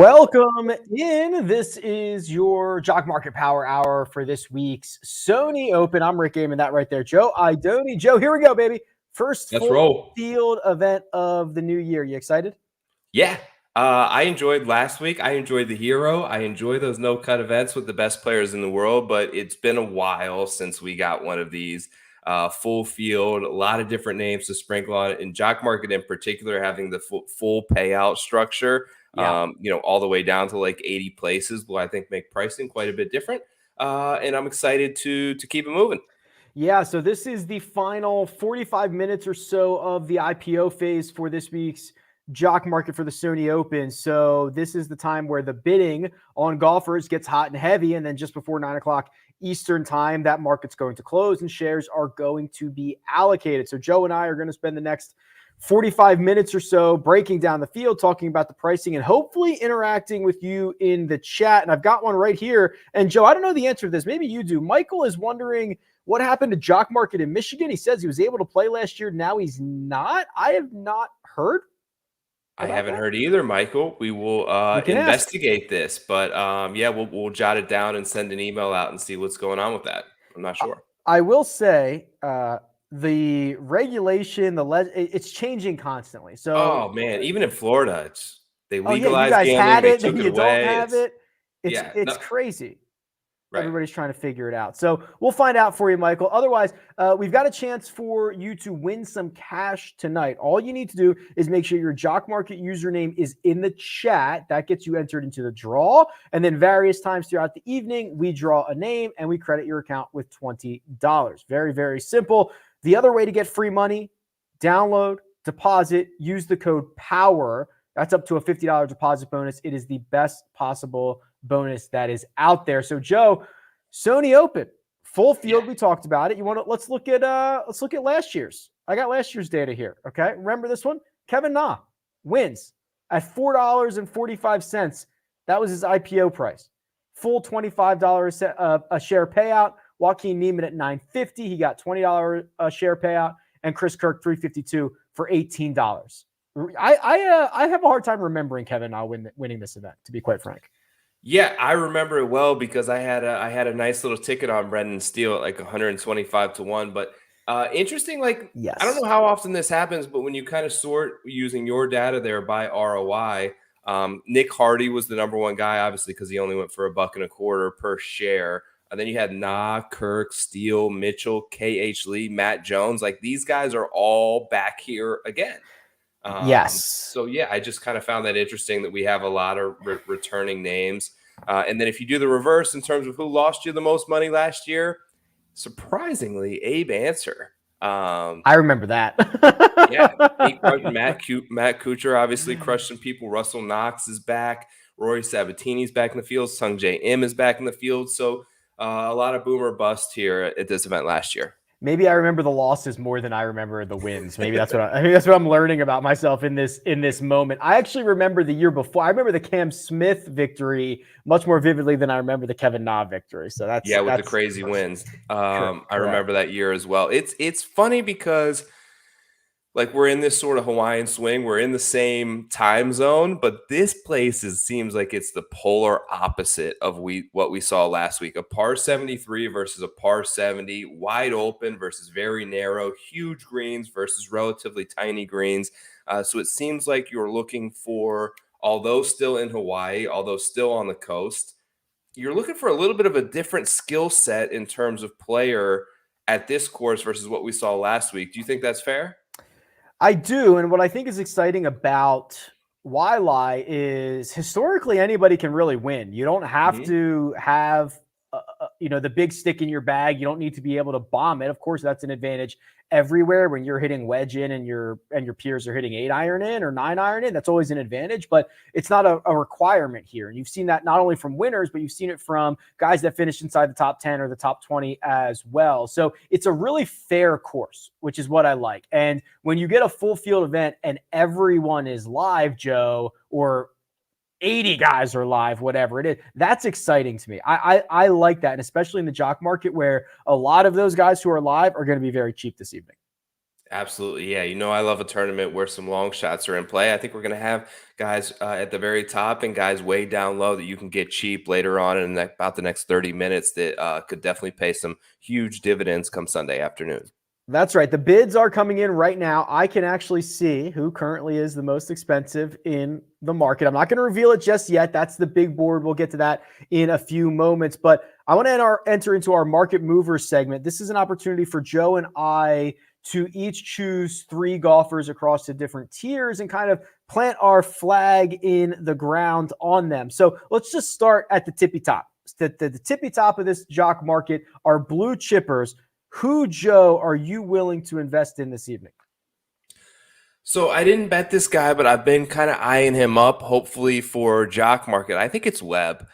Welcome in. This is your Jock Market Power Hour for this week's Sony Open. I'm Rick Aiming that right there. Joe Idoni. Joe, here we go, baby. First Let's full roll. field event of the new year. You excited? Yeah. I enjoyed last week. I enjoyed the Hero. I enjoy those no-cut events with the best players in the world, but it's been a while since we got one of these full field, a lot of different names to sprinkle on it. And Jock Market in particular, having the full payout structure, all the way down to like 80 places will, I think, make pricing quite a bit different. And I'm excited to keep it moving. Yeah, so this is the final 45 minutes or so of the IPO phase for this week's Jock Market for the Sony Open. So this is the time where the bidding on golfers gets hot and heavy. And then just before 9 o'clock Eastern time, that market's going to close and shares are going to be allocated. So Joe and I are going to spend the next 45 minutes or so breaking down the field, talking about the pricing, and hopefully interacting with you in the chat. And I've got one right here. And Joe, I don't know the answer to this. Maybe you do. Michael is wondering what happened to Jock Market in Michigan. He says he was able to play last year. Now he's not. I have not heard. I haven't heard either, Michael. We will investigate this, but we'll jot it down and send an email out and see what's going on with that. I'm not sure. I will say the regulation, it's changing constantly. So, oh man, even in Florida, they legalized you guys gambling. Had it, they took and it you away. Don't have it. It's crazy. Right. Everybody's trying to figure it out. So we'll find out for you, Michael. Otherwise, we've got a chance for you to win some cash tonight. All you need to do is make sure your Jock Market username is in the chat. That gets you entered into the draw. And then various times throughout the evening, we draw a name and we credit your account with $20. Very, very simple. The other way to get free money, download, deposit, use the code POWER. That's up to a $50 deposit bonus. It is the best possible bonus that is out there. So Joe, Sony Open, full field. We talked about it. Let's look at last year's. I got last year's data here. Okay. Remember this one? Kevin Na wins at $4.45. That was his IPO price. Full $25 a share payout. Joaquin Niemann at $9.50. He got $20 a share payout, and Chris Kirk $3.52 for $18. I have a hard time remembering Kevin Na winning this event, to be quite frank. Yeah, I remember it well because I had a nice little ticket on Brendan Steele at like 125 to 1. But interesting, yes. I don't know how often this happens, but when you kind of sort using your data there by ROI, Nick Hardy was the number one guy, obviously, because he only went for $1.25 per share. And then you had Na, Kirk, Steele, Mitchell, KH Lee, Matt Jones. Like these guys are all back here again. Yes. So yeah, I just kind of found that interesting that we have a lot of returning names. And then if you do the reverse in terms of who lost you the most money last year, surprisingly, Abe Answer. I remember that. Matt Kuchar obviously crushed some people. Russell Knox is back. Rory Sabatini's back in the field. Sung Jae Im is back in the field. So a lot of boomer bust here at this event last year. Maybe I remember the losses more than I remember the wins. Maybe that's what that's what I'm learning about myself in this moment. I actually remember the year before. I remember the Cam Smith victory much more vividly than I remember the Kevin Na victory. So that's the crazy wins. I remember that year as well. It's funny because like we're in this sort of Hawaiian swing. We're in the same time zone, but this place seems like it's the polar opposite of what we saw last week. A par 73 versus a par 70, wide open versus very narrow, huge greens versus relatively tiny greens. So it seems like you're looking for, although still in Hawaii, although still on the coast, you're looking for a little bit of a different skill set in terms of player at this course versus what we saw last week. Do you think that's fair? I do. And what I think is exciting about Waialae is historically anybody can really win. You don't have to have, the big stick in your bag. You don't need to be able to bomb it. Of course, that's an advantage everywhere when you're hitting wedge in and your peers are hitting 8-iron in or 9-iron in. That's always an advantage, but it's not a requirement here. And you've seen that not only from winners, but you've seen it from guys that finish inside the top 10 or the top 20 as well. So it's a really fair course, which is what I like. And when you get a full field event and everyone is live, Joe, or 80 guys are live, whatever it is, that's exciting to me. I like that. And especially in the Jock Market where a lot of those guys who are live are going to be very cheap this evening. Absolutely. Yeah. I love a tournament where some long shots are in play. I think we're going to have guys at the very top and guys way down low that you can get cheap later on in about the next 30 minutes that could definitely pay some huge dividends come Sunday afternoon. That's right. The bids are coming in right now. I can actually see who currently is the most expensive in the market. I'm not going to reveal it just yet. That's the big board. We'll get to that in a few moments. But I want to enter into our market movers segment. This is an opportunity for Joe and I to each choose 3 golfers across the different tiers and kind of plant our flag in the ground on them. So let's just start at the tippy top. The tippy top of this jock market are blue chippers. Who, Joe, are you willing to invest in this evening? So I didn't bet this guy, but I've been kind of eyeing him up, hopefully for jock market. I think it's Webb.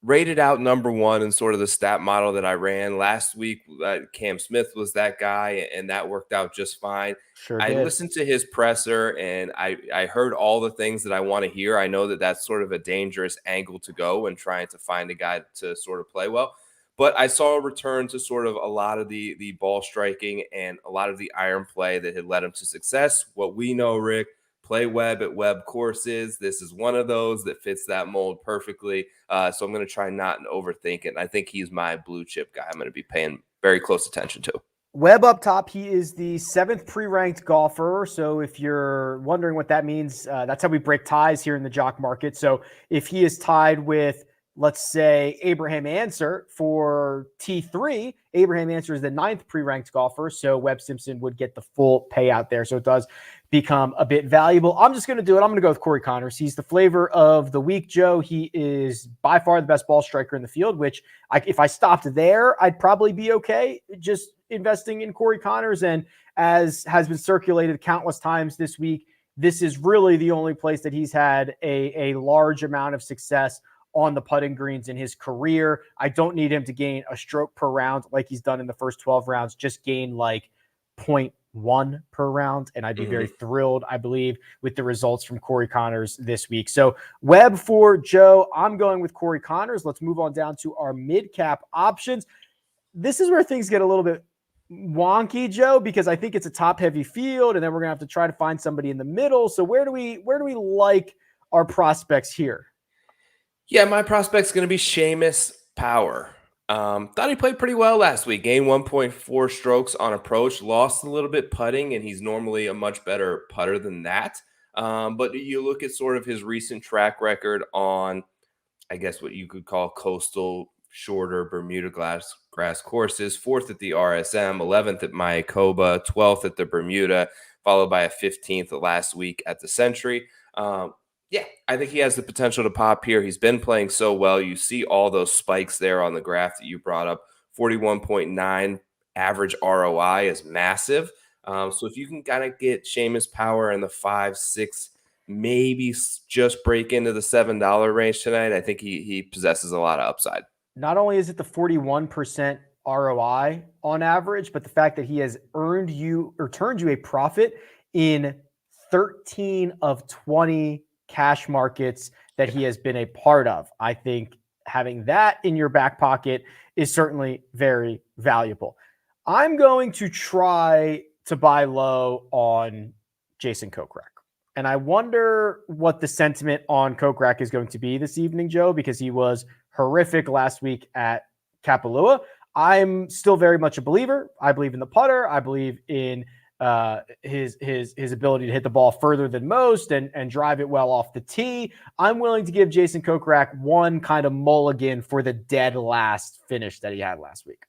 Rated out number 1 in sort of the stat model that I ran last week. Cam Smith was that guy, and that worked out just fine. Sure I did. listened to his presser, and I heard all the things that I want to hear. I know that that's sort of a dangerous angle to go when trying to find a guy to sort of play well. But I saw a return to sort of a lot of the ball striking and a lot of the iron play that had led him to success. What we know, Rick, play Webb at Webb courses. This is one of those that fits that mold perfectly. So I'm going to try not to overthink it. And I think he's my blue chip guy I'm going to be paying very close attention to. Webb up top, he is the 7th pre-ranked golfer. So if you're wondering what that means, that's how we break ties here in the jock market. So if he is tied with, let's say, Abraham Ancer for T3, Abraham Ancer is the 9th pre-ranked golfer. So Webb Simpson would get the full payout there. So it does become a bit valuable. I'm just going to do it. I'm going to go with Corey Connors. He's the flavor of the week, Joe. He is by far the best ball striker in the field, which if I stopped there, I'd probably be okay just investing in Corey Connors. And as has been circulated countless times this week, this is really the only place that he's had a large amount of success on the putting greens in his career. I don't need him to gain a stroke per round like he's done in the first 12 rounds, just gain like 0.1 per round. And I'd be very thrilled, I believe, with the results from Corey Connors this week. So Webb for Joe. I'm going with Corey Connors. Let's move on down to our mid-cap options. This is where things get a little bit wonky, Joe, because I think it's a top-heavy field, and then we're going to have to try to find somebody in the middle. So where do we like our prospects here? Yeah, my prospect's going to be Seamus Power. Thought he played pretty well last week. Gained 1.4 strokes on approach. Lost a little bit putting, and he's normally a much better putter than that. But you look at sort of his recent track record on, I guess, what you could call coastal, shorter Bermuda grass courses. 4th at the RSM, 11th at Mayakoba, 12th at the Bermuda, followed by a 15th last week at the Century. Yeah, I think he has the potential to pop here. He's been playing so well. You see all those spikes there on the graph that you brought up. 41.9 average ROI is massive. So if you can kind of get Seamus Power in the 5, 6, maybe just break into the $7 range tonight, I think he possesses a lot of upside. Not only is it the 41% ROI on average, but the fact that he has turned you a profit in 13 of 20 cash markets that he has been a part of. I think having that in your back pocket is certainly very valuable. I'm going to try to buy low on Jason Kokrak. And I wonder what the sentiment on Kokrak is going to be this evening, Joe, because he was horrific last week at Kapalua. I'm still very much a believer. I believe in the putter. I believe in his ability to hit the ball further than most and drive it well off the tee. I'm willing to give Jason Kokrak one kind of mulligan for the dead last finish that he had last week.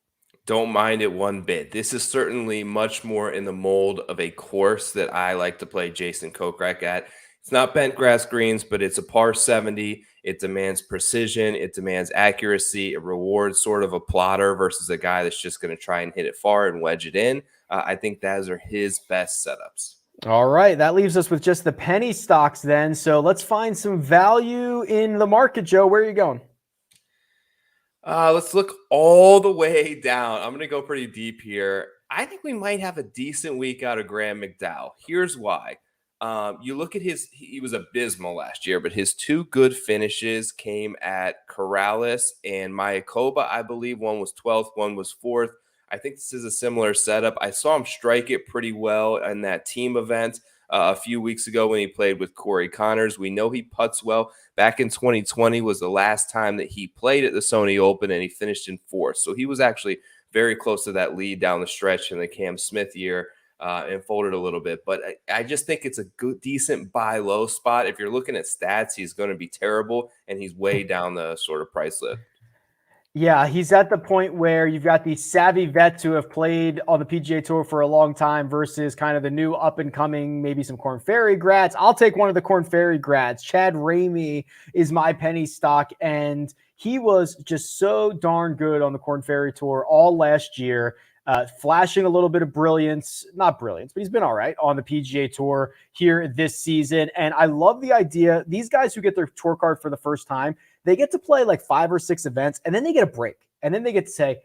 Don't mind it one bit. This is certainly much more in the mold of a course that I like to play Jason Kokrak at. It's not bent grass greens, but it's a par 70. It demands precision. It demands accuracy. It rewards sort of a plotter versus a guy that's just going to try and hit it far and wedge it in. I think those are his best setups. All right. That leaves us with just the penny stocks then. So let's find some value in the market, Joe. Where are you going? Let's look all the way down. I'm going to go pretty deep here. I think we might have a decent week out of Graham McDowell. Here's why. You look at he was abysmal last year, but his 2 good finishes came at Corrales and Mayakoba. I believe one was 12th, one was 4th. I think this is a similar setup. I saw him strike it pretty well in that team event a few weeks ago when he played with Corey Connors. We know he putts well. Back in 2020 was the last time that he played at the Sony Open, and he finished in fourth. So he was actually very close to that lead down the stretch in the Cam Smith year. And folded a little bit. But I just think it's a good, decent buy low spot. If you're looking at stats, he's going to be terrible, and he's way down the sort of price list. Yeah, he's at the point where you've got these savvy vets who have played on the PGA Tour for a long time versus kind of the new up-and-coming, maybe some Korn Ferry grads. I'll take one of the Korn Ferry grads. Chad Ramey is my penny stock, and he was just so darn good on the Korn Ferry Tour all last year. Flashing a little bit of brilliance, not brilliance, but he's been all right on the PGA Tour here this season. And I love the idea. These guys who get their tour card for the first time, they get to play like 5 or 6 events, and then they get a break. And then they get to say,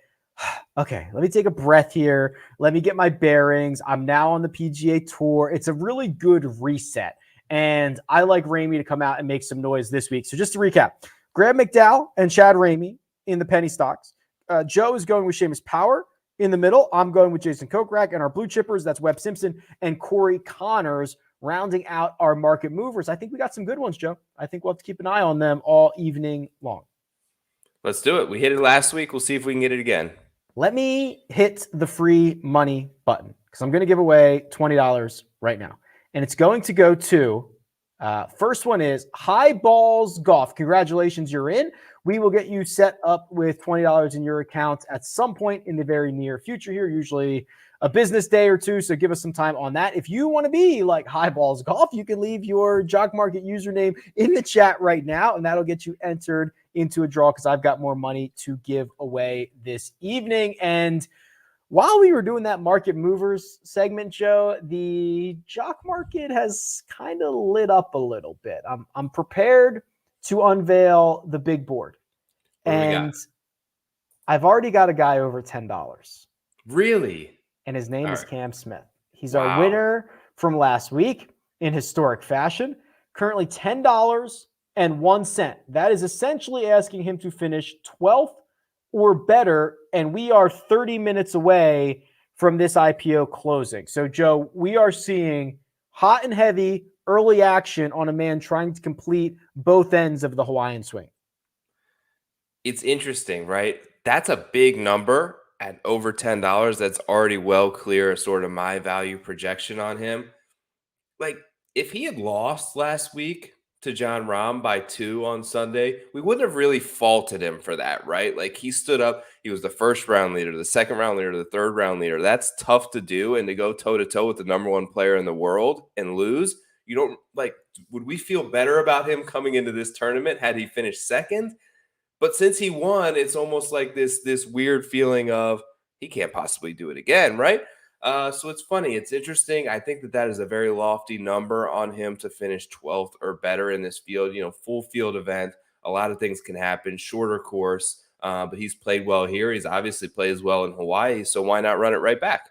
okay, let me take a breath here. Let me get my bearings. I'm now on the PGA Tour. It's a really good reset. And I like Ramey to come out and make some noise this week. So just to recap, Graham McDowell and Chad Ramey in the penny stocks. Joe is going with Seamus Power. In the middle, I'm going with Jason Kokrak, and our blue chippers, that's Webb Simpson and Corey Connors, rounding out our market movers. I think we got some good ones, Joe. I think we'll have to keep an eye on them all evening long. Let's do it. We hit it last week. We'll see if we can get it again. Let me hit the free money button because I'm going to give away $20 right now. And it's going to go to, first one is High Balls Golf. Congratulations, you're in. We will get you set up with $20 in your account at some point in the very near future here, usually a business day or two. So give us some time on that. If you want to be like High Balls Golf, you can leave your Jock Market username in the chat right now, and that'll get you entered into a draw because I've got more money to give away this evening. And while we were doing that market movers segment, Joe, the Jock Market has kind of lit up a little bit. I'm prepared to unveil the big board. And I've already got a guy over $10. Really? And his name is Cam Smith. He's our winner from last week in historic fashion. Currently $10.01. That is essentially asking him to finish 12th or better. And we are 30 minutes away from this IPO closing. So, Joe, we are seeing hot and heavy early action on a man trying to complete both ends of the Hawaiian swing. It's interesting, right? That's a big number at over $10. That's already well clear sort of my value projection on him. Like, if he had lost last week to Jon Rahm by 2 on Sunday, we wouldn't have really faulted him for that, right? Like, he stood up, he was the first round leader, the second round leader, the third round leader. That's tough to do, and to go toe-to-toe with the number 1 player in the world and lose, you don't, like, would we feel better about him coming into this tournament had he finished second? But since he won, it's almost like this weird feeling of he can't possibly do it again, right? So it's funny. It's interesting. I think that is a very lofty number on him to finish 12th or better in this field. You know, full field event. A lot of things can happen. Shorter course, but he's played well here. He's obviously plays well in Hawaii, so why not run it right back?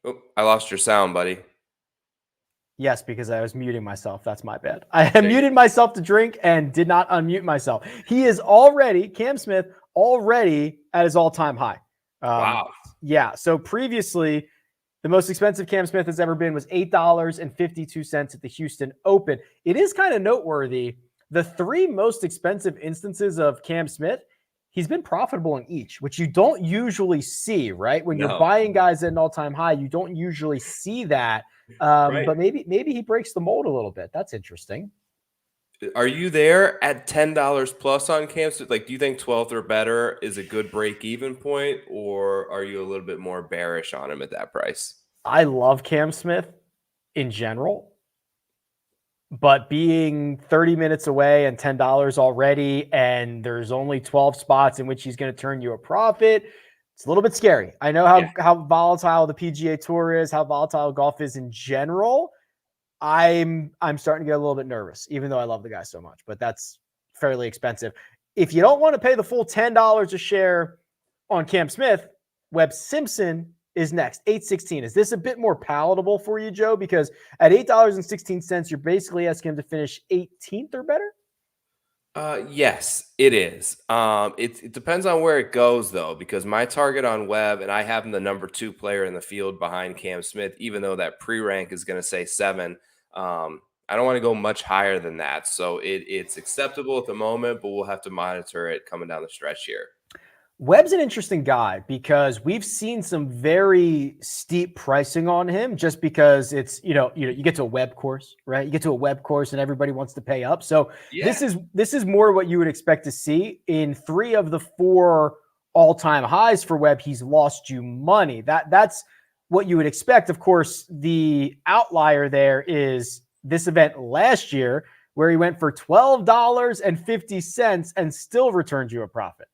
Oh, I lost your sound, buddy. Yes, because I was muting myself. That's my bad. I muted myself to drink and did not unmute myself. He is already, Cam Smith, already at his all-time high. Wow. Yeah, so previously, the most expensive Cam Smith has ever been was $8.52 at the Houston Open. It is kind of noteworthy. The 3 most expensive instances of Cam Smith, he's been profitable in each, which you don't usually see, right? When you're buying guys at an all-time high, you don't usually see that. Right. But maybe he breaks the mold a little bit. That's interesting. Are you there at $10 plus on Cam Smith? Like, do you think 12th or better is a good break-even point, or are you a little bit more bearish on him at that price? I love Cam Smith in general, but being 30 minutes away and $10 already, and there's only 12 spots in which he's going to turn you a profit, it's a little bit scary. I know how volatile the PGA Tour is, how volatile golf is in general. I'm starting to get a little bit nervous, even though I love the guy so much, but that's fairly expensive. If you don't want to pay the full $10 a share on Cam Smith, Webb Simpson is next. 816. Is this a bit more palatable for you, Joe? Because at $8.16, you're basically asking him to finish 18th or better. Yes, it is. It depends on where it goes though, because my target on Webb, and I have him the number 2 player in the field behind Cam Smith, even though that pre-rank is going to say 7. I don't want to go much higher than that. So it's acceptable at the moment, but we'll have to monitor it coming down the stretch here. Webb's an interesting guy because we've seen some very steep pricing on him just because it's, you get to a Webb course, right? You get to a Webb course and everybody wants to pay up. So this is more what you would expect to see. In 3 of the 4 all-time highs for Webb, he's lost you money. That's what you would expect. Of course, the outlier there is this event last year where he went for $12.50 and still returned you a profit.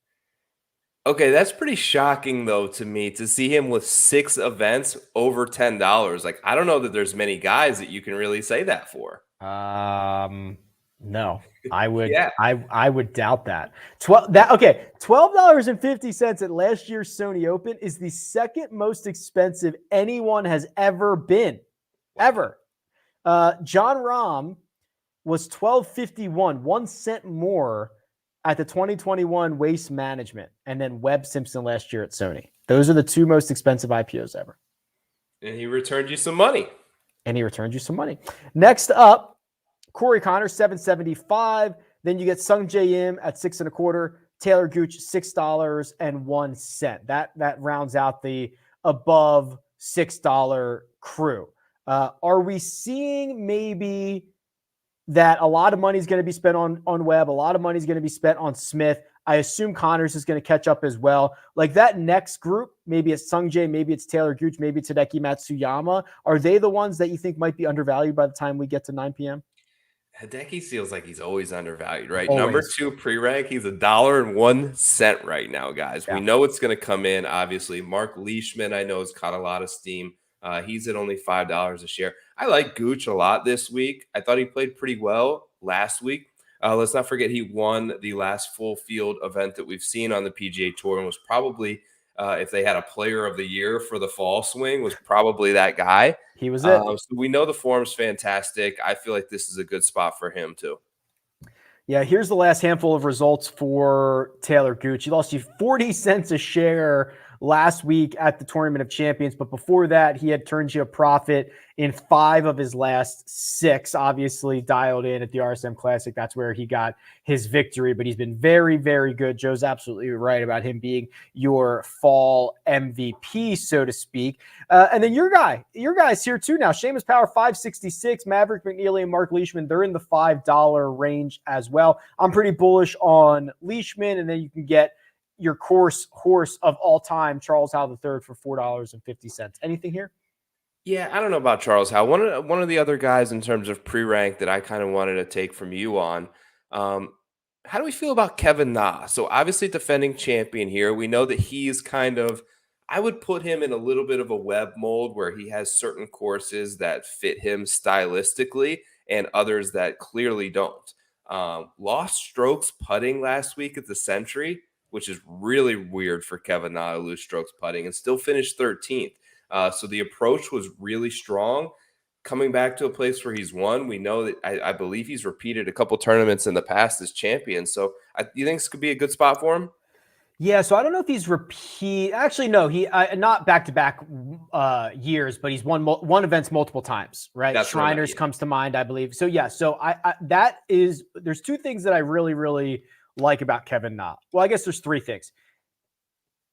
Okay, that's pretty shocking though to me to see him with 6 events over $10. Like, I don't know that there's many guys that you can really say that for. No, I would. Yeah. I would doubt that. $12.50 at last year's Sony Open is the second most expensive anyone has ever been, ever. John Rahm was $12.51, 1 cent more at the 2021 Waste Management, and then Webb Simpson last year at Sony. Those are the 2 most expensive IPOs ever. And he returned you some money. Next up, Corey Connors, $7.75. Then you get Sung Jae Im at $6.25. Taylor Gooch, $6.01. That rounds out the above $6 crew. Are we seeing maybe that a lot of money is going to be spent on Webb, a lot of money is going to be spent on Smith? I assume Connors is going to catch up as well. Like that next group, maybe it's Sung Jae, maybe it's Taylor Gooch, maybe it's Hideki Matsuyama. Are they the ones that you think might be undervalued by the time we get to 9 p.m.? Hideki feels like he's always undervalued, right? Always. Number 2 pre-rank, he's $1.01 right now, guys. Yeah. We know it's going to come in, obviously. Mark Leishman, I know, has caught a lot of steam. He's at only $5 a share. I like Gooch a lot this week. I thought he played pretty well last week. Let's not forget he won the last full field event that we've seen on the PGA Tour and was probably, if they had a player of the year for the fall swing, was probably that guy. He was it. So we know the form's fantastic. I feel like this is a good spot for him too. Yeah, here's the last handful of results for Taylor Gooch. He lost you 40 cents a share last week at the Tournament of Champions, but before that, he had turned you a profit in 5 of his last 6, obviously dialed in at the RSM Classic. That's where he got his victory, but he's been very, very good. Joe's absolutely right about him being your fall MVP, so to speak. And then your guy's here too now. Seamus Power, 566, Maverick McNeely and Mark Leishman, they're in the $5 range as well. I'm pretty bullish on Leishman, and then you can get your horse of all time, Charles Howell III, for $4.50. Anything here? Yeah, I don't know about Charles Howell. One of the other guys in terms of pre-rank that I kind of wanted to take from you on. How do we feel about Kevin Na? So obviously defending champion here. We know that he's kind of, I would put him in a little bit of a Webb mold where he has certain courses that fit him stylistically and others that clearly don't. Lost strokes putting last week at the Century, which is really weird for Kevin Na to lose strokes putting, and still finished 13th. So the approach was really strong. Coming back to a place where he's won, we know that I believe he's repeated a couple tournaments in the past as champion. So you think this could be a good spot for him? Yeah, so I don't know if he's Actually, no, he not back-to-back years, but he's won events multiple times, right? That's Shriners comes to mind, I believe. So yeah, so there's 2 things that I really, really like about Kevin Na. Well, I guess there's 3 things.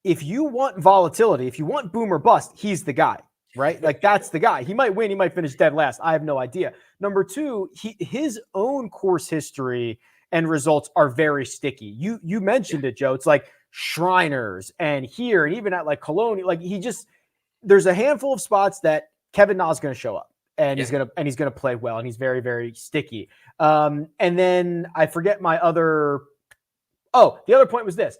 If you want volatility, if you want boom or bust, he's the guy, right? Like that's the guy. He might win, he might finish dead last. I have no idea. Number 2, his own course history and results are very sticky. You mentioned it, Joe. It's like Shriners and here, and even at like Cologne, like there's a handful of spots that Kevin Na is going to show up. And he's gonna play well, and he's very, very sticky. And then I forget my other. Oh, the other point was this.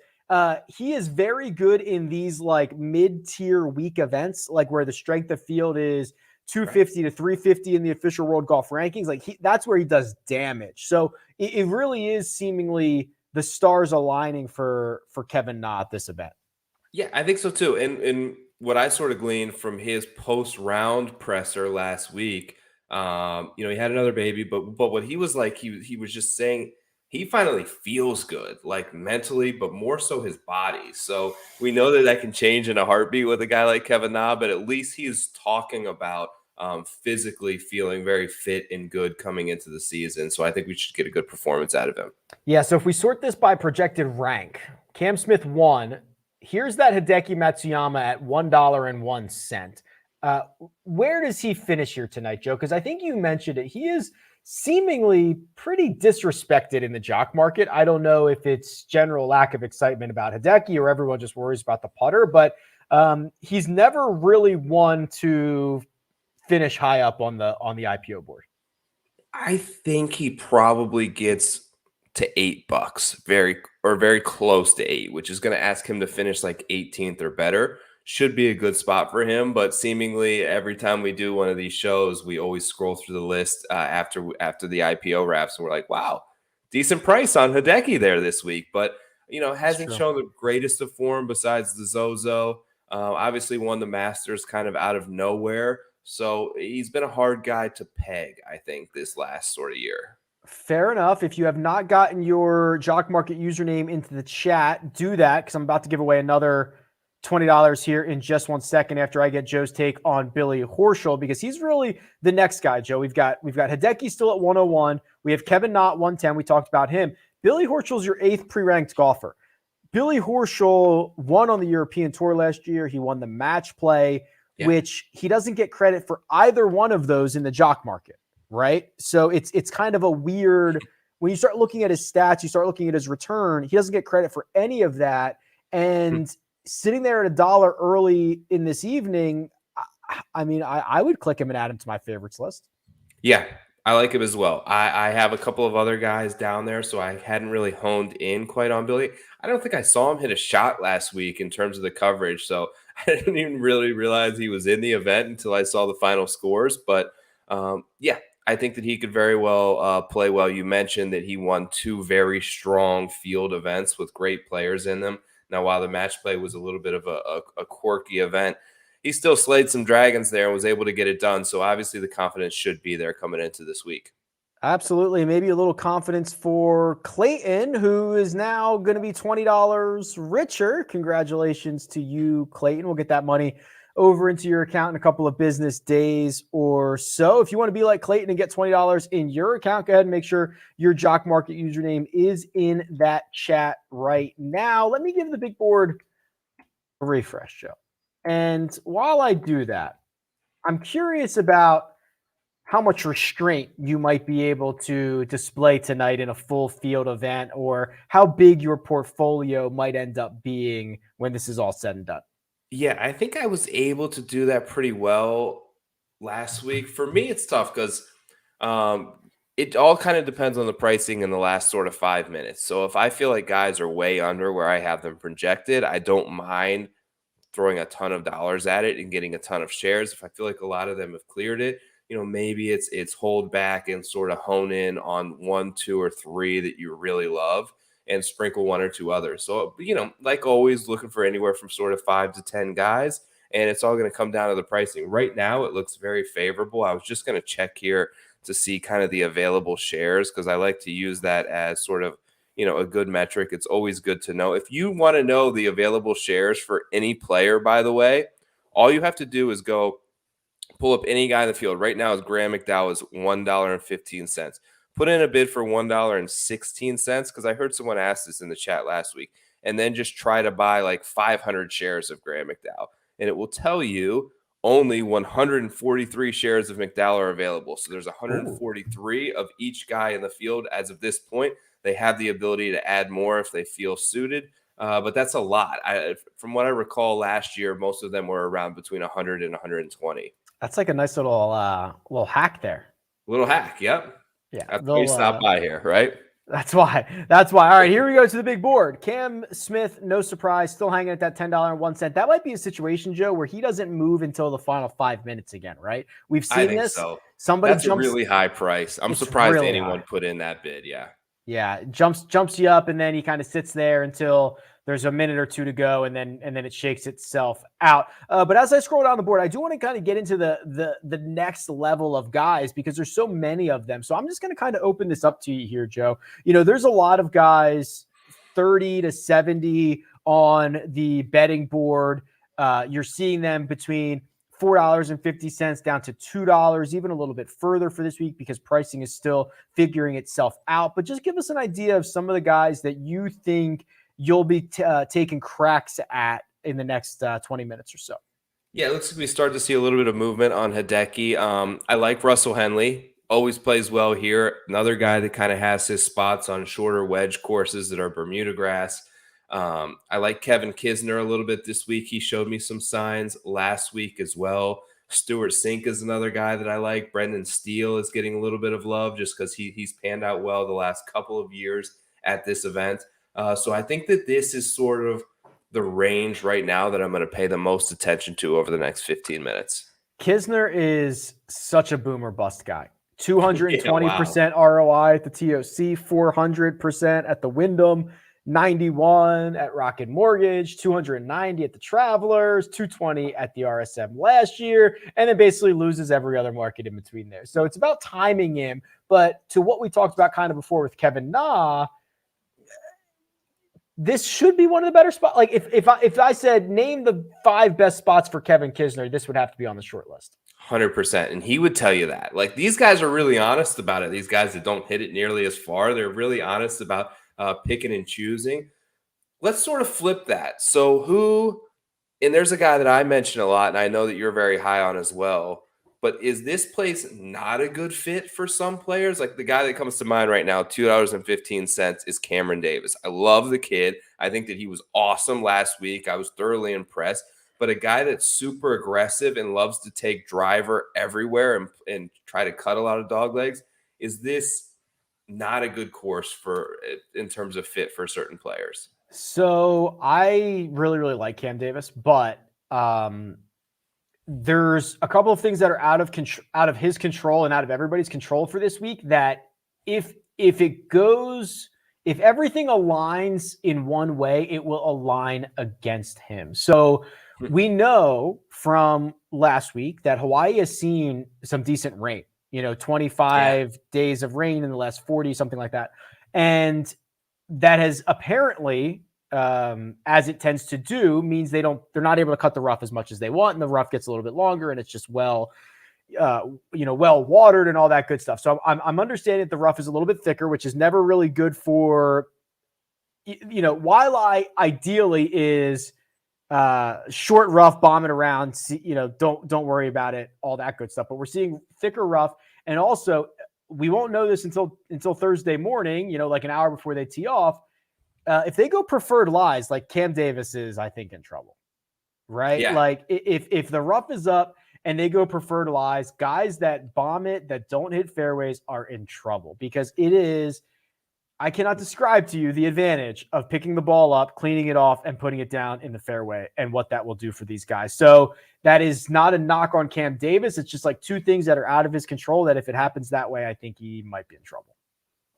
He is very good in these like mid-tier weak events, like where the strength of field is 250 to 350 in the official World Golf Rankings. Like that's where he does damage. So it really is seemingly the stars aligning for Kevin Na at this event. Yeah, I think so too. And what I sort of gleaned from his post-round presser last week, he had another baby, but what he was like, he was just saying he finally feels good, like mentally, but more so his body. So we know that can change in a heartbeat with a guy like Kevin Na, but at least he's talking about physically feeling very fit and good coming into the season. So I think we should get a good performance out of him. Yeah, so if we sort this by projected rank, Cam Smith 1. Here's that Hideki Matsuyama at $1.01. Where does he finish here tonight, Joe? Because I think you mentioned it. He is seemingly pretty disrespected in the jock market. I don't know if it's general lack of excitement about Hideki or everyone just worries about the putter, but he's never really one to finish high up on the IPO board. I think he probably gets to $8, very close to 8, which is going to ask him to finish like 18th or better. Should be a good spot for him, but seemingly every time we do one of these shows, we always scroll through the list after the IPO wraps, and we're like, wow, decent price on Hideki there this week. But hasn't shown the greatest of form besides the Zozo. Obviously won the Masters kind of out of nowhere. So he's been a hard guy to peg, I think, this last sort of year. Fair enough. If you have not gotten your Jock Market username into the chat, do that, because I'm about to give away another $20 here in just 1 second after I get Joe's take on Billy Horschel, because he's really the next guy, Joe. We've got Hideki still at 101. We have Kevin Na at 110. We talked about him. Billy Horschel's your 8th pre-ranked golfer. Billy Horschel won on the European Tour last year. He won the match play, which he doesn't get credit for either one of those in the jock market, right? So it's kind of a weird, when you start looking at his stats, you start looking at his return, he doesn't get credit for any of that. And sitting there at $1 early in this evening, I would click him and add him to my favorites list. Yeah, I like him as well. I have a couple of other guys down there, so I hadn't really honed in quite on Billy. I don't think I saw him hit a shot last week in terms of the coverage, so I didn't even really realize he was in the event until I saw the final scores. But I think that he could very well play well. You mentioned that he won 2 very strong field events with great players in them. Now, while the match play was a little bit of a quirky event, he still slayed some dragons there and was able to get it done. So obviously the confidence should be there coming into this week. Absolutely. Maybe a little confidence for Clayton, who is now going to be $20 richer. Congratulations to you, Clayton. We'll get that money over into your account in a couple of business days or so. If you want to be like Clayton and get $20 in your account, go ahead and make sure your Jock Market username is in that chat right now. Let me give the big board a refresh, Joe. And while I do that, I'm curious about how much restraint you might be able to display tonight in a full field event, or how big your portfolio might end up being when this is all said and done. Yeah, I think I was able to do that pretty well last week. For me, it's tough because it all kind of depends on the pricing in the last sort of 5 minutes. So if I feel like guys are way under where I have them projected, I don't mind throwing a ton of dollars at it and getting a ton of shares. If I feel like a lot of them have cleared it, maybe it's hold back and sort of hone in on 1, 2, or 3 that you really love and sprinkle 1 or 2 others. So, like always, looking for anywhere from sort of 5 to 10 guys, and it's all going to come down to the pricing. Right now, it looks very favorable. I was just going to check here to see kind of the available shares, because I like to use that as sort of, a good metric. It's always good to know. If you want to know the available shares for any player, by the way, all you have to do is go pull up any guy in the field. Right now, Graham McDowell is $1.15. Put in a bid for $1.16, because I heard someone ask this in the chat last week, and then just try to buy like 500 shares of Graham McDowell, and it will tell you only 143 shares of McDowell are available. So there's 143 of each guy in the field as of this point. They have the ability to add more if they feel suited, but that's a lot. From what I recall last year, most of them were around between 100 and 120. That's like a nice little hack there. Little hack, yep. Yeah, that's why you stop by here, right? That's why. All right, here we go to the big board. Cam Smith, no surprise, still hanging at that $10.01. That might be a situation, Joe, where he doesn't move until the final 5 minutes again, right? We've seen this. So. That's a really high price. I'm surprised anyone put in that bid. Yeah. Yeah, jumps you up, and then he kind of sits there until there's a minute or two to go, and then it shakes itself out. But as I scroll down the board, I do want to kind of get into the next level of guys because there's so many of them. So I'm just going to kind of open this up to you here, Joe. There's a lot of guys 30 to 70 on the betting board. You're seeing them between $4.50 down to $2, even a little bit further for this week because pricing is still figuring itself out. But just give us an idea of some of the guys that you think you'll be taking cracks at in the next 20 minutes or so. Yeah, it looks like we start to see a little bit of movement on Hideki. I like Russell Henley. Always plays well here. Another guy that kind of has his spots on shorter wedge courses that are Bermuda grass. I like Kevin Kisner a little bit this week. He showed me some signs last week as well. Stuart Sink is another guy that I like. Brendan Steele is getting a little bit of love just because he's panned out well the last couple of years at this event. So I think that this is sort of the range right now that I'm going to pay the most attention to over the next 15 minutes. Kisner is such a boomer bust guy. 220% ROI at the TOC, 400% at the Wyndham, 91 at Rocket Mortgage, 290 at the Travelers, 220 at the RSM last year, and then basically loses every other market in between there. So it's about timing him. But to what we talked about kind of before with Kevin Na, this should be one of the better spots. Like if I said name the 5 best spots for Kevin Kisner, this would have to be on the short list. 100%. And he would tell you that. Like, these guys are really honest about it. These guys that don't hit it nearly as far, they're really honest about picking and choosing. Let's sort of flip that. So and there's a guy that I mention a lot, and I know that you're very high on as well, but is this place not a good fit for some players? Like, the guy that comes to mind right now, $2.15, is Cameron Davis. I love the kid. I think that he was awesome last week. I was thoroughly impressed. But a guy that's super aggressive and loves to take driver everywhere and try to cut a lot of dog legs, is this not a good course in terms of fit for certain players? So I really, really like Cam Davis, but there's a couple of things that are out of his control and out of everybody's control for this week that if everything aligns in one way, it will align against him. So we know from last week that Hawaii has seen some decent rain, 25 days of rain in the last 40, something like that. And that has apparently, as it tends to do, means they're not able to cut the rough as much as they want. And the rough gets a little bit longer and it's just well watered and all that good stuff. So I'm understanding that the rough is a little bit thicker, which is never really good for, Waialae ideally is, short rough, bombing around, don't worry about it, all that good stuff. But we're seeing thicker rough. And also we won't know this until Thursday morning, like an hour before they tee off. If they go preferred lies, like Cam Davis is, I think, in trouble, right? Yeah. Like if the rough is up and they go preferred lies, guys that bomb it, that don't hit fairways are in trouble because I cannot describe to you the advantage of picking the ball up, cleaning it off, and putting it down in the fairway and what that will do for these guys. So that is not a knock on Cam Davis. It's just like two things that are out of his control that if it happens that way, I think he might be in trouble.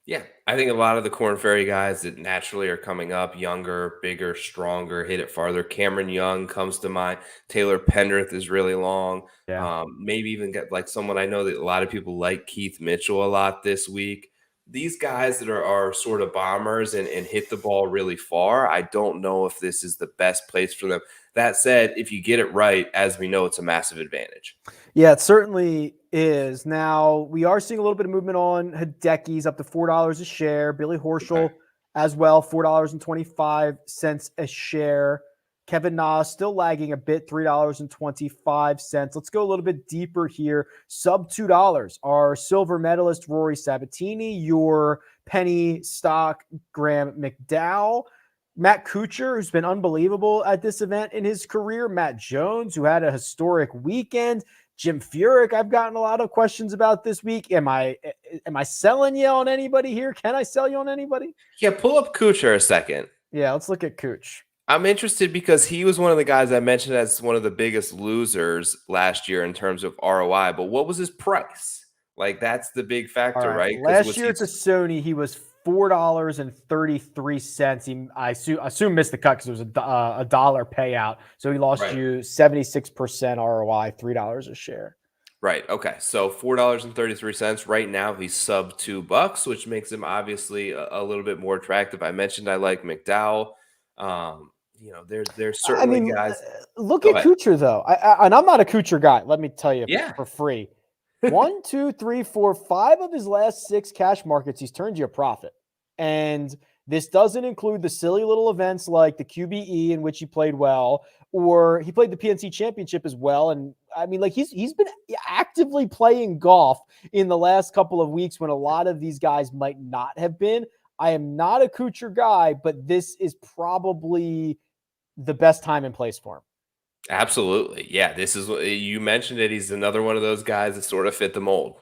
Yeah, I think a lot of the Korn Ferry guys that naturally are coming up, younger, bigger, stronger, hit it farther. Cameron Young comes to mind. Taylor Pendrith is really long. Yeah. Maybe even get like someone I know that a lot of people like, Keith Mitchell, a lot this week. These guys that are sort of bombers and hit the ball really far, I don't know if this is the best place for them. That said, if you get it right, as we know, it's a massive advantage. Yeah, it certainly is. Now, we are seeing a little bit of movement on Hideki's up to $4 a share. Billy Horschel as well, $4.25 a share. Kevin Na still lagging a bit, $3.25. Let's go a little bit deeper here. Sub $2. Our silver medalist, Rory Sabatini, your penny stock, Graham McDowell, Matt Kuchar, who's been unbelievable at this event in his career, Matt Jones, who had a historic weekend, Jim Furyk, I've gotten a lot of questions about this week. Am I selling you on anybody here? Can I sell you on anybody? Yeah, pull up Kuchar a second. Yeah, let's look at Gooch. I'm interested because he was one of the guys I mentioned as one of the biggest losers last year in terms of ROI. But what was his price? Like, that's the big factor, right? Last year at the Sony, he was $4.33. I assume missed the cut because it was a dollar payout. So he lost you 76% ROI, $3 a share. Right. Okay. So $4.33 right now. He's sub $2, which makes him obviously a little bit more attractive. I mentioned I like McDowell. There's certainly guys. Look at Kuchar though, and I'm not a Kuchar guy. Let me tell you, for free. 1, 2, 3, 4, 5 of his last 6 cash markets, he's turned you a profit, and this doesn't include the silly little events like the QBE in which he played well, or he played the PNC Championship as well. And I mean, like he's been actively playing golf in the last couple of weeks when a lot of these guys might not have been. I am not a Kuchar guy, but this is probably the best time and place for him. Absolutely. Yeah, this is what you mentioned it. He's another one of those guys that sort of fit the mold.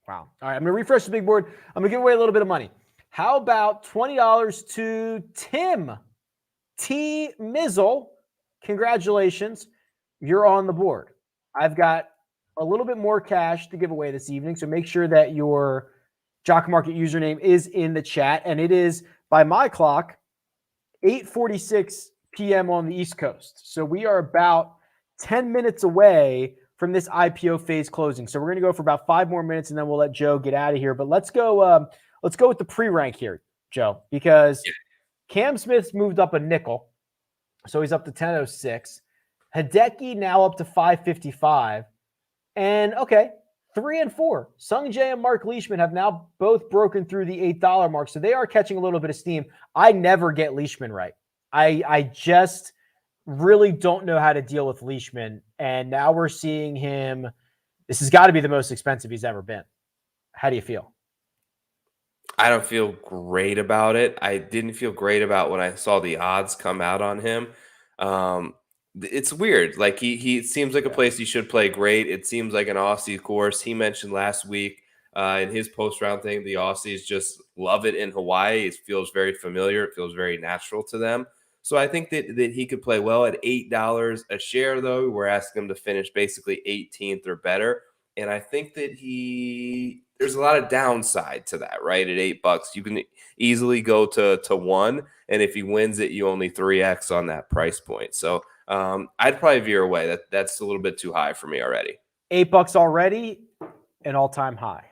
Wow. All right, I'm going to refresh the big board. I'm going to give away a little bit of money. How about $20 to Tim T. Mizzle? Congratulations. You're on the board. I've got a little bit more cash to give away this evening, so make sure that your Jock Market username is in the chat, and it is, by my clock, 8:46 p.m. on the East Coast. So we are about 10 minutes away from this IPO phase closing. So we're going to go for about 5 more minutes, and then we'll let Joe get out of here. But let's go with the pre-rank here, Joe, because Cam Smith's moved up a nickel, so he's up to 10.06. Hideki now up to 5.55. And, 3 and 4. Sung Jae and Mark Leishman have now both broken through the $8 mark, so they are catching a little bit of steam. I never get Leishman right. I just really don't know how to deal with Leishman, and now we're seeing him. This has got to be the most expensive he's ever been. How do you feel? I don't feel great about it. I didn't feel great about when I saw the odds come out on him. It's weird. Like he seems like a place he should play great. It seems like an Aussie course. He mentioned last week in his post-round thing, the Aussies just love it in Hawaii. It feels very familiar. It feels very natural to them. So I think that he could play well at $8 a share, though. We're asking him to finish basically 18th or better. And I think that there's a lot of downside to that, right? At $8, you can easily go to 1. And if he wins it, you only 3x on that price point. So I'd probably veer away. That's a little bit too high for me already. $8 already, an all-time high.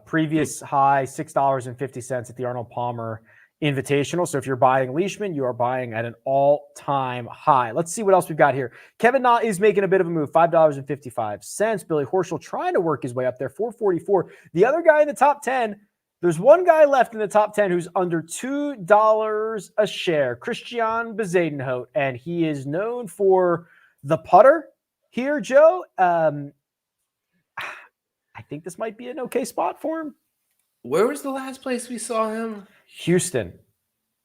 Previous high, $6.50 at the Arnold Palmer Invitational. So if you're buying Leishman, you are buying at an all-time high. Let's see what else we've got here. Kevin Na is making a bit of a move, $5.55. Billy Horschel trying to work his way up there, $4.44. The other guy in the top 10, there's one guy left in the top 10 who's under $2 a share, Christian Bizadenholt, and he is known for the putter here, Joe. I think this might be an okay spot for him. Where was the last place we saw him? Houston.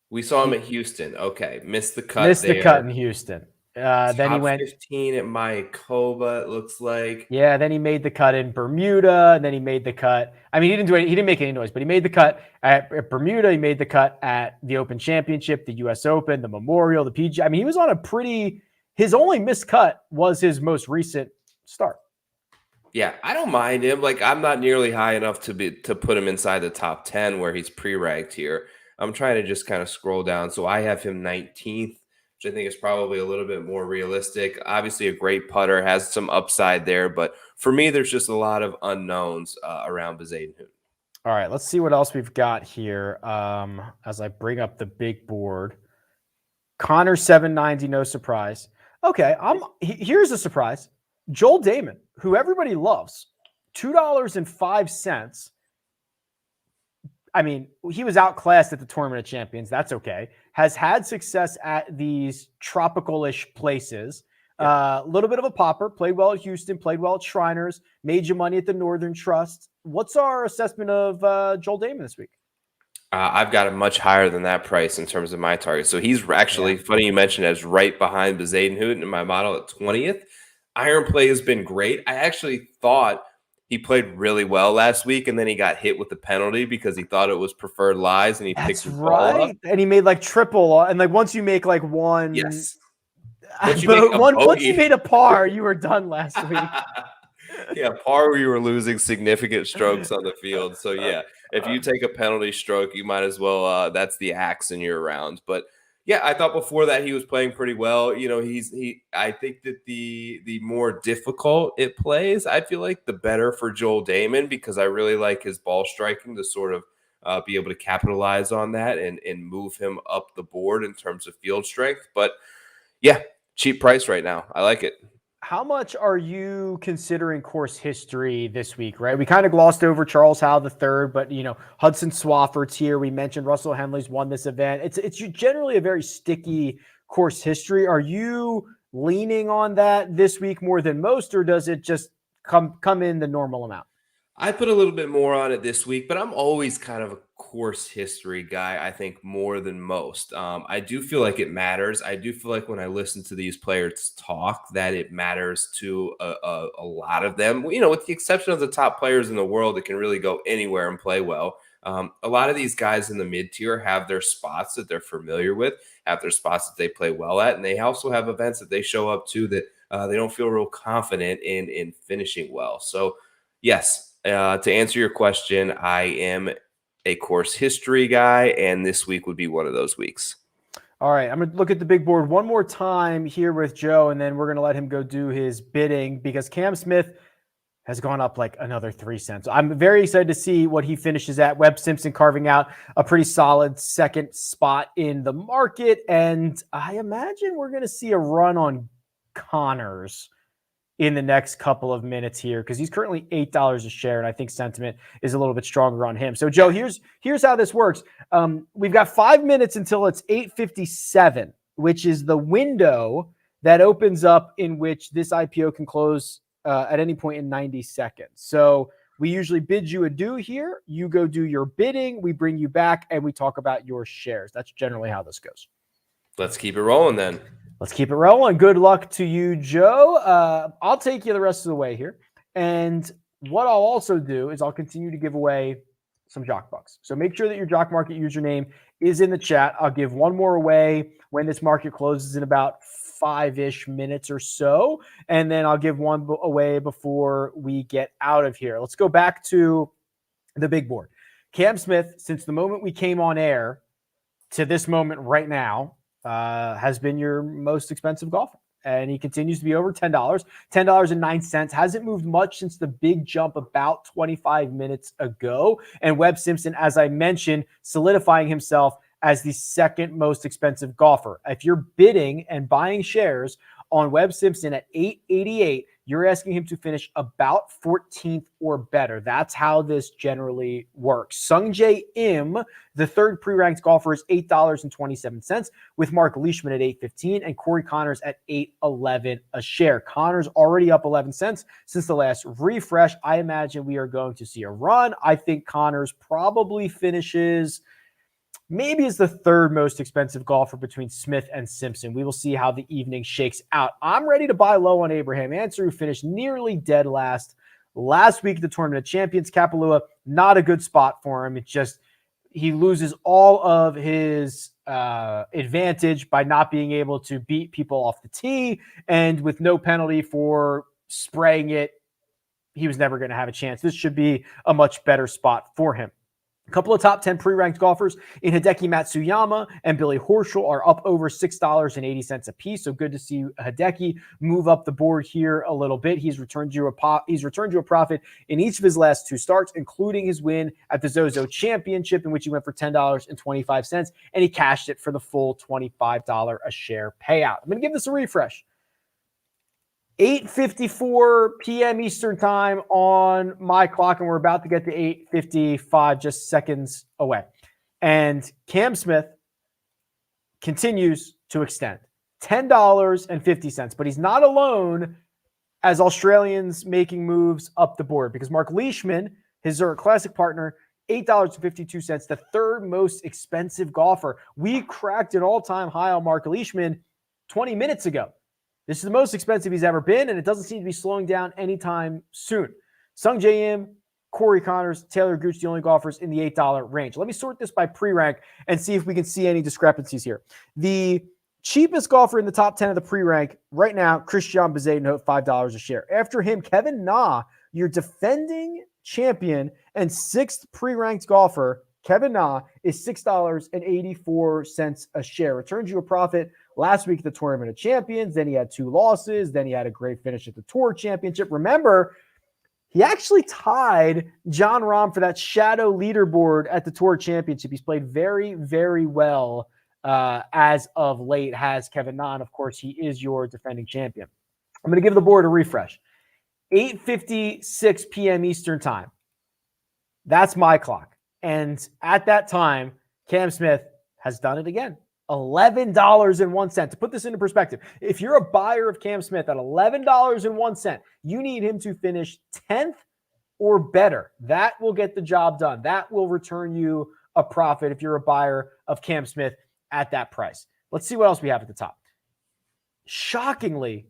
We saw him at Houston. Okay. Missed the cut the cut in Houston. Then he went 15 at Mayakoba, it looks like. Yeah, then he made the cut in Bermuda, and then he made the cut. I mean, he didn't make any noise, but he made the cut at Bermuda. He made the cut at the Open Championship, the US Open, the Memorial, the PGA. I mean, he was on his only missed cut was his most recent start. Yeah, I don't mind him. Like, I'm not nearly high enough to put him inside the top 10 where he's pre-ranked here. I'm trying to just kind of scroll down. So I have him 19th, which I think is probably a little bit more realistic. Obviously, a great putter, has some upside there. But for me, there's just a lot of unknowns around Bizadenholt. All right, let's see what else we've got here as I bring up the big board. Connor 790, no surprise. Okay, here's a surprise. Joel Damon, who everybody loves, $2.05. I mean, he was outclassed at the Tournament of Champions. That's okay. Has had success at these tropical-ish places. A little bit of a popper. Played well at Houston. Played well at Shriners. Made you money at the Northern Trust. What's our assessment of Joel Damon this week? I've got it much higher than that price in terms of my target. So he's actually, funny you mentioned, as right behind Bizadenholt in my model at 20th. Iron play has been great. I actually thought he played really well last week, and then he got hit with the penalty because he thought it was preferred lies, and he picked the ball up. And he made like triple, and like once you make like one, yes. Once you made a par, you were done last week. Yeah, par where you were losing significant strokes on the field. So yeah, if you take a penalty stroke, you might as well. That's the axe in your round. But yeah, I thought before that he was playing pretty well. You know, I think that the more difficult it plays, I feel like the better for Joel Damon, because I really like his ball striking to sort of be able to capitalize on that and move him up the board in terms of field strength. But yeah, cheap price right now. I like it. How much are you considering course history this week, right? We kind of glossed over Charles Howell III, but, you know, Hudson Swafford's here. We mentioned Russell Henley's won this event. It's generally a very sticky course history. Are you leaning on that this week more than most, or does it just come in the normal amount? I put a little bit more on it this week, but I'm always kind of a course history guy, I think, more than most. I do feel like it matters. I do feel like when I listen to these players talk, that it matters to a lot of them. You know, with the exception of the top players in the world that can really go anywhere and play well. A lot of these guys in the mid-tier have their spots that they're familiar with, have their spots that they play well at, and they also have events that they show up to that they don't feel real confident in finishing well. So, yes, to answer your question, I am a course history guy, and this week would be one of those weeks. All right, I'm going to look at the big board one more time here with Joe, and then we're going to let him go do his bidding because Cam Smith has gone up like another 3 cents. I'm very excited to see what he finishes at. Webb Simpson carving out a pretty solid second spot in the market, and I imagine we're going to see a run on Connors in the next couple of minutes here because he's currently $8 a share, and I think sentiment is a little bit stronger on him. So, Joe, here's how this works. We've got 5 minutes until it's 8:57, which is the window that opens up in which this IPO can close at any point in 90 seconds. So we usually bid you adieu here. You go do your bidding. We bring you back, and we talk about your shares. That's generally how this goes. Let's keep it rolling then. Let's keep it rolling. Good luck to you, Joe. I'll take you the rest of the way here. And what I'll also do is I'll continue to give away some Jock Bucks. So make sure that your Jock Market username is in the chat. I'll give one more away when this market closes in about 5-ish minutes or so. And then I'll give one away before we get out of here. Let's go back to the big board. Cam Smith, since the moment we came on air to this moment right now, has been your most expensive golfer. And he continues to be over $10. $10.09. Hasn't moved much since the big jump about 25 minutes ago. And Webb Simpson, as I mentioned, solidifying himself as the second most expensive golfer. If you're bidding and buying shares on Webb Simpson at $8.88, you're asking him to finish about 14th or better. That's how this generally works. Sungjae Im, the third pre-ranked golfer, is $8.27, with Mark Leishman at $8.15 and Corey Connors at $8.11 a share. Connors already up 11 cents since the last refresh. I imagine we are going to see a run. I think Connors probably finishes maybe is the third most expensive golfer between Smith and Simpson. We will see how the evening shakes out. I'm ready to buy low on Abraham Ancer, who finished nearly dead last week at the Tournament of Champions. Kapalua, not a good spot for him. It's just he loses all of his advantage by not being able to beat people off the tee, and with no penalty for spraying it, he was never going to have a chance. This should be a much better spot for him. A couple of top 10 pre-ranked golfers in Hideki Matsuyama and Billy Horschel are up over $6.80 a piece. So good to see Hideki move up the board here a little bit. He's returned to a profit in each of his last two starts, including his win at the Zozo Championship, in which he went for $10.25, and he cashed it for the full $25 a share payout. I'm going to give this a refresh. 8:54 p.m. Eastern time on my clock, and we're about to get to 8:55, just seconds away. And Cam Smith continues to extend. $10.50, but he's not alone as Australians making moves up the board, because Mark Leishman, his Zurich Classic partner, $8.52, the third most expensive golfer. We cracked an all-time high on Mark Leishman 20 minutes ago. This is the most expensive he's ever been, and it doesn't seem to be slowing down anytime soon. Sungjae Im, Corey Connors, Taylor Gooch, the only golfers in the $8 range. Let me sort this by pre-rank and see if we can see any discrepancies here. The cheapest golfer in the top 10 of the pre-rank right now, Christian Bizadenholt, $5 a share. After him, Kevin Na, your defending champion And sixth pre-ranked golfer, Kevin Na, is $6.84 a share. Returns you a profit last week at the Tournament of Champions. Then he had 2 losses. Then he had a great finish at the Tour Championship. Remember, he actually tied Jon Rahm for that shadow leaderboard at the Tour Championship. He's played very, very well as of late, has Kevin Na. And of course, he is your defending champion. I'm going to give the board a refresh. 8:56 p.m. Eastern time. That's my clock. And at that time, Cam Smith has done it again. $11.01. To put this into perspective, if you're a buyer of Cam Smith at $11.01, you need him to finish 10th or better. That will get the job done. That will return you a profit if you're a buyer of Cam Smith at that price. Let's see what else we have at the top. Shockingly,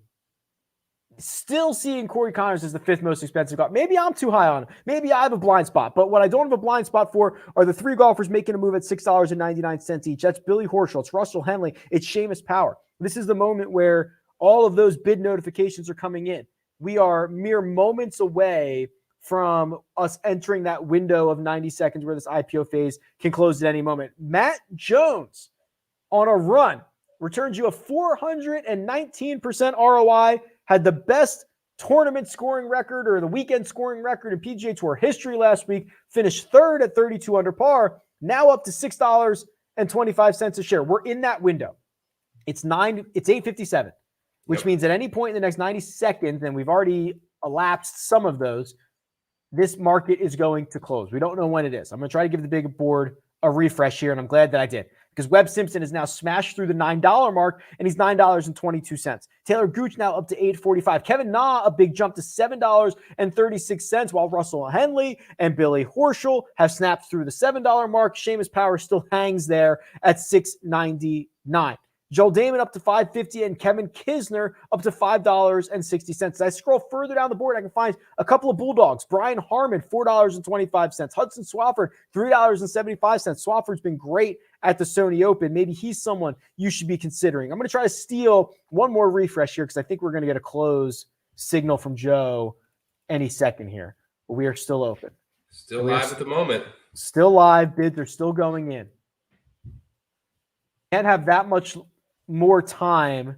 still seeing Corey Connors as the 5th most expensive golfer. Maybe I'm too high on him. Maybe I have a blind spot. But what I don't have a blind spot for are the 3 golfers making a move at $6.99 each. That's Billy Horschel. It's Russell Henley. It's Seamus Power. This is the moment where all of those bid notifications are coming in. We are mere moments away from us entering that window of 90 seconds where this IPO phase can close at any moment. Matt Jones on a run returns you a 419% ROI. Had the best tournament scoring record or the weekend scoring record in PGA Tour history last week, finished 3rd at 32 under par, now up to $6.25 a share. We're in that window. It's 8:57, which means at any point in the next 90 seconds, and we've already elapsed some of those, this market is going to close. We don't know when it is. I'm going to try to give the big board a refresh here, and I'm glad that I did. Because Webb Simpson is now smashed through the $9 mark, and he's $9.22. Taylor Gooch now up to $8.45. Kevin Na, a big jump to $7.36, while Russell Henley and Billy Horschel have snapped through the $7 mark. Seamus Power still hangs there at $6.99. Joel Damon up to $5.50, and Kevin Kisner up to $5.60. As I scroll further down the board, I can find a couple of Bulldogs. Brian Harmon, $4.25. Hudson Swafford, $3.75. Swafford's been great at the Sony Open. Maybe he's someone you should be considering. I'm going to try to steal one more refresh here because I think we're going to get a close signal from Joe any second here. But we are still open. Still live at the moment. Still live. Bids are still going in. Can't have that much more time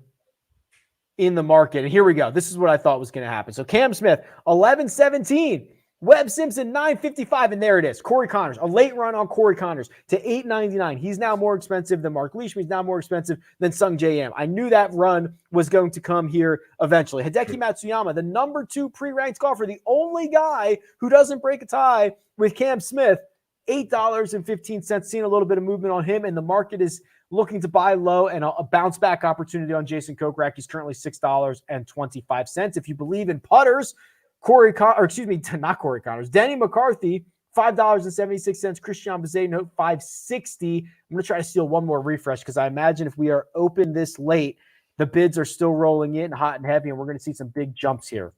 in the market. And here we go. This is what I thought was going to happen. So Cam Smith, 11.17. Webb Simpson, 9.55. And there it is. Corey Connors, a late run on Corey Connors to 8.99. He's now more expensive than Mark Leishman. He's now more expensive than Sung J M. I knew that run was going to come here eventually. Hideki Matsuyama, the number 2 pre-ranked golfer, the only guy who doesn't break a tie with Cam Smith, $8.15. Seeing a little bit of movement on him, and the market is looking to buy low, and a bounce back opportunity on Jason Kokrak. He's currently $6.25. If you believe in putters, not Corey Connors, Denny McCarthy, $5.76. Christian Bizadenholt, $5.60. I'm going to try to steal one more refresh because I imagine if we are open this late, the bids are still rolling in hot and heavy, and we're going to see some big jumps here.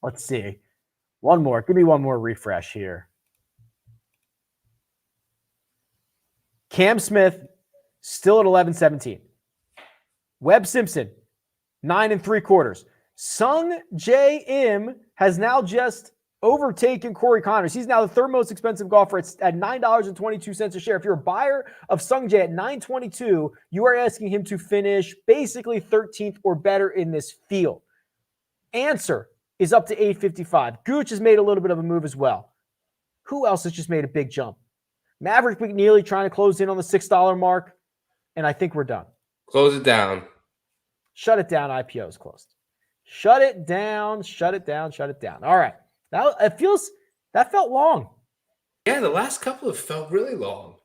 Let's see. One more. Give me one more refresh here. Cam Smith, still at 11.17. Webb Simpson, 9.75. Sung J M has now just overtaken Corey Connors. He's now the 3rd most expensive golfer at $9.22 a share. If you're a buyer of Sung J at $9.22, you are asking him to finish basically 13th or better in this field. Answer is up to $8.55. Gooch has made a little bit of a move as well. Who else has just made a big jump? Maverick McNeely trying to close in on the $6 mark, and I think we're done. Close it down. Shut it down. IPO is closed. Shut it down. Shut it down. Shut it down. All right. Now that felt long. Yeah, the last couple have felt really long.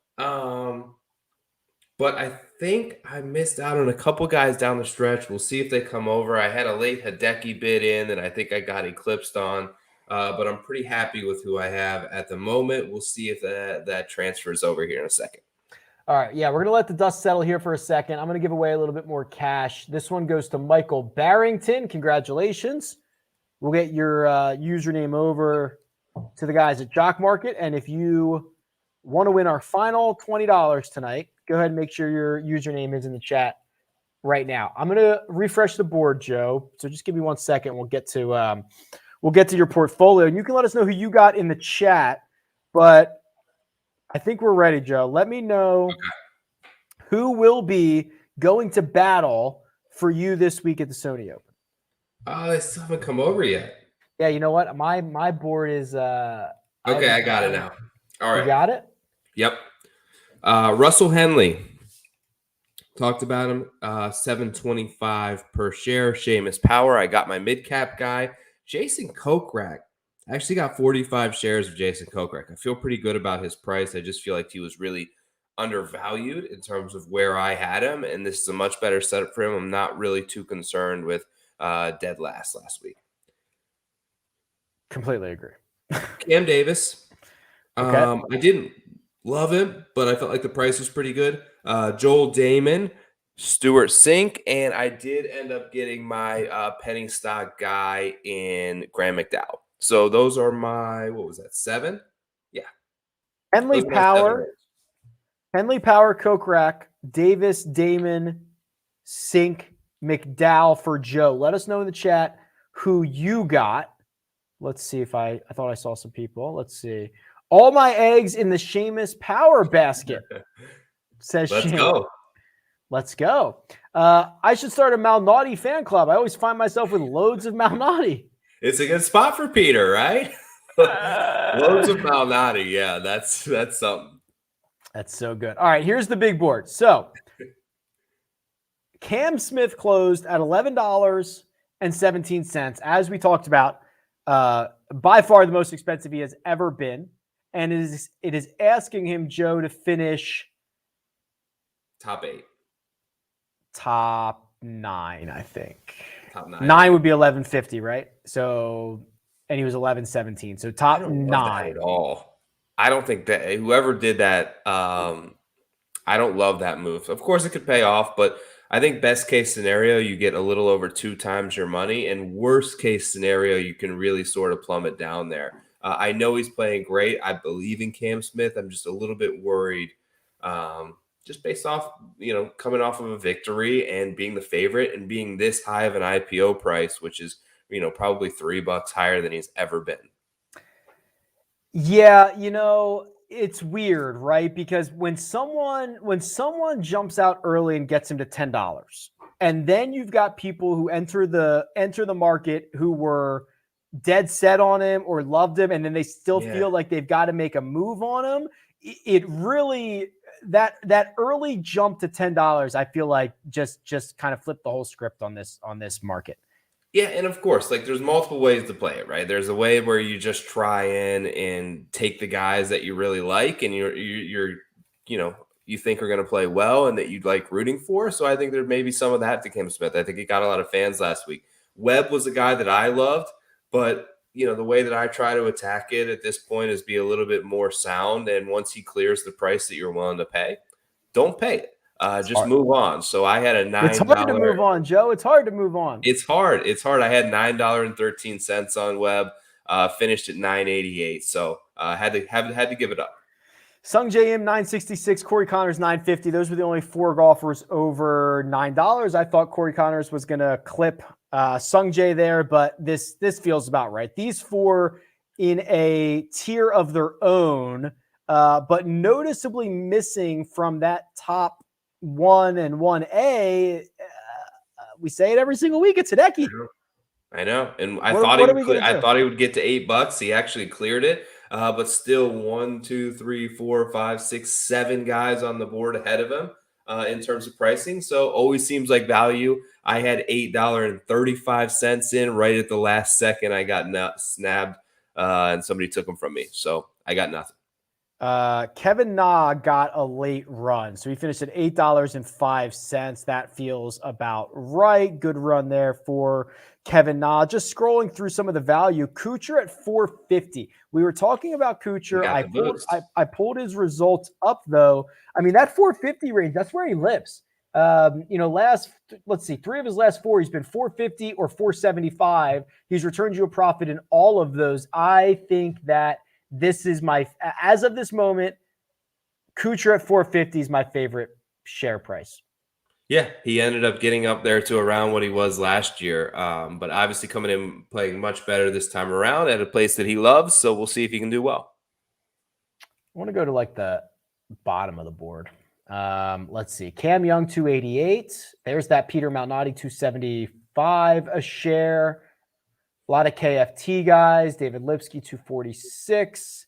But I think I missed out on a couple guys down the stretch. We'll see if they come over. I had a late Hideki bid in that I think I got eclipsed on. But I'm pretty happy with who I have at the moment. We'll see if that transfers over here in a second. All right. Yeah, we're going to let the dust settle here for a second. I'm going to give away a little bit more cash. This one goes to Michael Barrington. Congratulations. We'll get your username over to the guys at Jock Market. And if you want to win our final $20 tonight, go ahead and make sure your username is in the chat right now. I'm going to refresh the board, Joe. So just give me 1 second. We'll get to your portfolio, and you can let us know who you got in the chat. but I think we're ready, Joe. Let me know who will be going to battle for you this week at the Sony Open. Oh, they still haven't come over yet. Yeah, you know what? My board is okay, I got it now. All right. You got it? Yep. Russell Henley. Talked about him. $7.25 per share. Seamus Power. I got my mid-cap guy. Jason Kokrak. I actually got 45 shares of Jason Kokrak. I feel pretty good about his price. I just feel like he was really undervalued in terms of where I had him, and this is a much better setup for him. I'm not really too concerned with dead last week. Completely agree. Cam Davis. Okay. I didn't love him, but I felt like the price was pretty good. Joel Damon, Stuart Sink, and I did end up getting my penny stock guy in Graham McDowell. So those are my, what was that, 7? Yeah. Henley Power, Kokrak, Davis, Damon, Sink, McDowell for Joe. Let us know in the chat who you got. Let's see if I thought I saw some people. Let's see. All my eggs in the Seamus Power basket, says Let's Seamus. go. Let's go. I should start a Malnati fan club. I always find myself with loads of Malnati. It's a good spot for Peter, right? Loads of Malnati. Yeah, that's something. That's so good. All right, here's the big board. So Cam Smith closed at $11.17. As we talked about, by far the most expensive he has ever been. And it is asking him, Joe, to finish top 8. Top 9, I think. Top 9. 9 would be 1150, right? So, and he was 1117. So top 9 at all. I don't think that whoever did that, I don't love that move. Of course, it could pay off, but I think best case scenario, you get a little over 2 times your money, and worst case scenario, you can really sort of plummet down there. I know he's playing great. I believe in Cam Smith. I'm just a little bit worried, just based off, coming off of a victory and being the favorite and being this high of an IPO price, which is, probably $3 higher than he's ever been. Yeah, it's weird, right? Because when someone jumps out early and gets him to $10, and then you've got people who enter the market who were dead set on him or loved him, and then they still feel like they've got to make a move on him. It really, that early jump to $10, I feel like just kind of flipped the whole script on this market. Yeah, and of course, there's multiple ways to play it, right? There's a way where you just try in and take the guys that you really like and you think are going to play well and that you'd like rooting for. So I think there may be some of that to Cam Smith. I think he got a lot of fans last week. Webb was a guy that I loved, but the way that I try to attack it at this point is be a little bit more sound. And once he clears the price that you're willing to pay, don't pay it. Just move on. So I had a $9. It's hard to move on, Joe. It's hard to move on. It's hard. I had $9.13 on Webb. Finished at $9.88. So had to give it up. Sung J M 966, Corey Connors 950. Those were the only 4 golfers over $9. I thought Corey Connors was going to clip Sung J there, but this feels about right. These 4 in a tier of their own, but noticeably missing from that top 1 and 1A. We say it every single week. It's Hideki. I know. And I thought he would get to $8. He actually cleared it. But still 1, 2, 3, 4, 5, 6, 7 guys on the board ahead of him in terms of pricing. So always seems like value. I had $8.35 in right at the last second. I got snabbed and somebody took them from me. So I got nothing. Kevin Na got a late run. So he finished at $8.05. That feels about right. Good run there for Kevin Na. Just scrolling through some of the value. Kuchar at $450. We were talking about Kuchar. I pulled his results up though. I mean, that $450 range, that's where he lives. Let's see, 3 of his last 4, he's been $450 or $475. He's returned you a profit in all of those. I think that this is as of this moment, Kuchar at $450 is my favorite share price. Yeah, he ended up getting up there to around what he was last year. But obviously coming in playing much better this time around at a place that he loves. So we'll see if he can do well. want to go to like the bottom of the board. Let's see. Cam Young, 288. There's that Peter Malnati, 275 a share. A lot of KFT guys. David Lipsky, 246.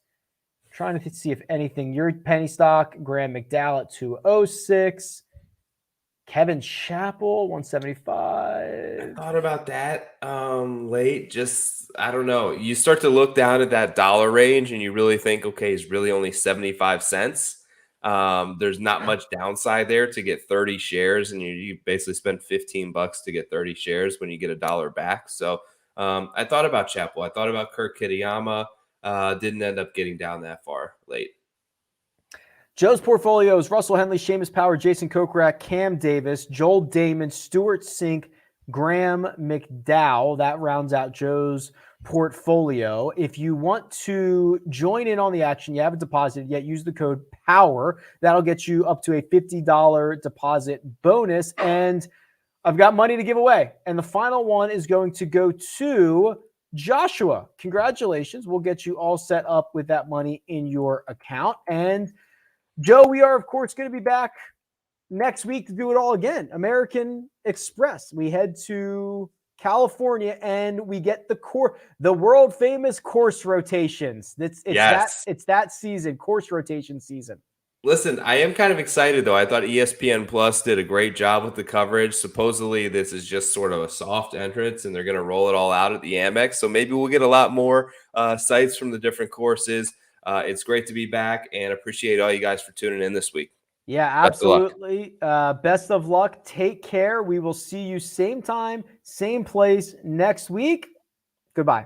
Trying to see if anything. Your penny stock. Graham McDowell at 206. Kevin Chappell, 175. I thought about that late. Just, I don't know. You start to look down at that dollar range and you really think, okay, it's really only 75 cents. There's not much downside there to get 30 shares, and you basically spend $15 to get 30 shares when you get $1 back. So I thought about Chappell. I thought about Kurt Kitayama. Didn't end up getting down that far late. Joe's portfolios: Russell Henley, Seamus Power, Jason Kokrak, Cam Davis, Joel Damon, Stuart Sink, Graham McDowell. That rounds out Joe's portfolio. If you want to join in on the action, you haven't deposited yet, use the code POWER. That'll get you up to a $50 deposit bonus. And I've got money to give away. And the final one is going to go to Joshua. Congratulations. We'll get you all set up with that money in your account. And Joe, we are, of course, going to be back next week to do it all again. American Express. We head to California and we get the world famous course rotations. It's that season, course rotation season. Listen, I am kind of excited though. I thought ESPN Plus did a great job with the coverage. Supposedly this is just sort of a soft entrance and they're going to roll it all out at the Amex. So maybe we'll get a lot more sites from the different courses. It's great to be back and appreciate all you guys for tuning in this week. Yeah, absolutely. Best of luck. Take care. We will see you same time, same place next week. Goodbye.